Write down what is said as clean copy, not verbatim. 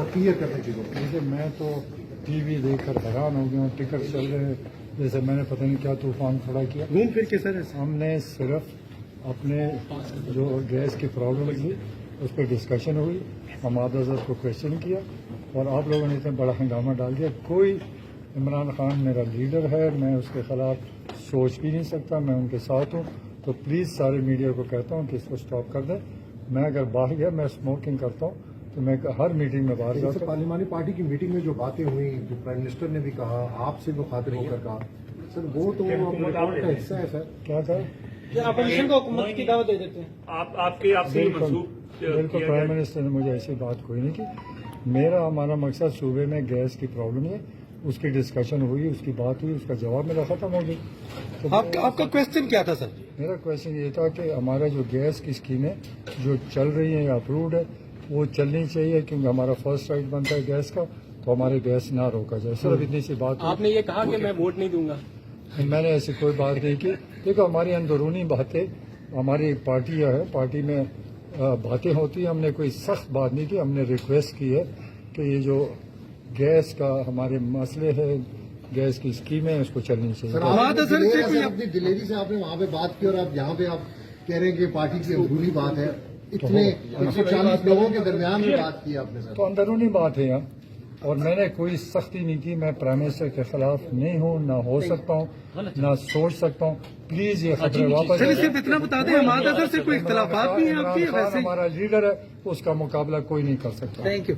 Clear करने की जरूरत जैसे मैं तो टीवी देखकर हैरान हो गया हूँ, टिकट चल रहे हैं जैसे मैंने पता नहीं क्या तूफान खड़ा किया। घूम फिर के सर हमने सिर्फ अपने जो गैस की प्रॉब्लम थी उस पर डिस्कशन हुई, हमाद अजहर को क्वेश्चन किया और आप लोगों ने इतना बड़ा हंगामा डाल दिया। कोई इमरान खान मेरा लीडर है, मैं उसके खिलाफ सोच भी नहीं सकता, मैं उनके साथ हूँ। तो प्लीज़ सारे मीडिया को कहता हूँ कि इसको स्टॉप कर दें। मैं अगर बाहर गया, मैं स्मोकिंग करता हूँ तो मैं हर मीटिंग में बाहर जाता हूँ। पार्लिमानी पार्टी की मीटिंग में जो बातें हुई, जो प्राइम मिनिस्टर ने भी कहा, आपसे मुखातिब होकर कहा, सर वो तो अपने का हिस्सा है सर। क्या कहा? अपोजिशन को हुकूमत की दावत दे देते हैं। आपसे बिल्कुल प्राइम मिनिस्टर ने मुझे ऐसी बात कोई नहीं की। हमारा मकसद सूबे में गैस की प्रॉब्लम है, उसकी डिस्कशन हुई, उसकी बात हुई, उसका जवाब मेरा खत्म हो गई। तो आपका क्वेश्चन क्या था सर? मेरा क्वेश्चन ये था कि हमारा जो गैस की स्कीमें जो चल रही हैं या अप्रूव्ड है वो चलनी चाहिए, क्योंकि हमारा फर्स्ट राइट बनता है गैस का, तो हमारे गैस ना रोका जाए। सिर्फ इतनी सी बात। आपने ये कहा कि मैं वोट नहीं दूंगा। मैंने ऐसी कोई बात नहीं की। देखो हमारी अंदरूनी बातें, हमारी एक पार्टी है, पार्टी में बातें होती हैं। हमने कोई सख्त बात नहीं की, हमने रिक्वेस्ट की है कि ये जो गैस का हमारे मसले है, गैस की स्कीमें हैं, उसको चलनी चाहिए। अपनी दिलेरी से आपने वहाँ पे बात की और आप यहाँ पे आप कह रहे हैं कि पार्टी की अंदरूनी बात है। इतने 140 लोगों के दरमियान में बात की आपने सर। तो अंदरूनी बात है यहाँ, और मैंने कोई सख्ती नहीं की। मैं प्राइम मिनिस्टर के खिलाफ नहीं हूँ, ना हो सकता हूँ, ना सोच सकता हूँ। प्लीज ये खबरें वापस। सिर्फ इतना बता दें, हमारे अदर से कोई इख्तलाफात नहीं है आपके? हमारा लीडर है, उसका मुकाबला कोई नहीं कर सकता। Thank you.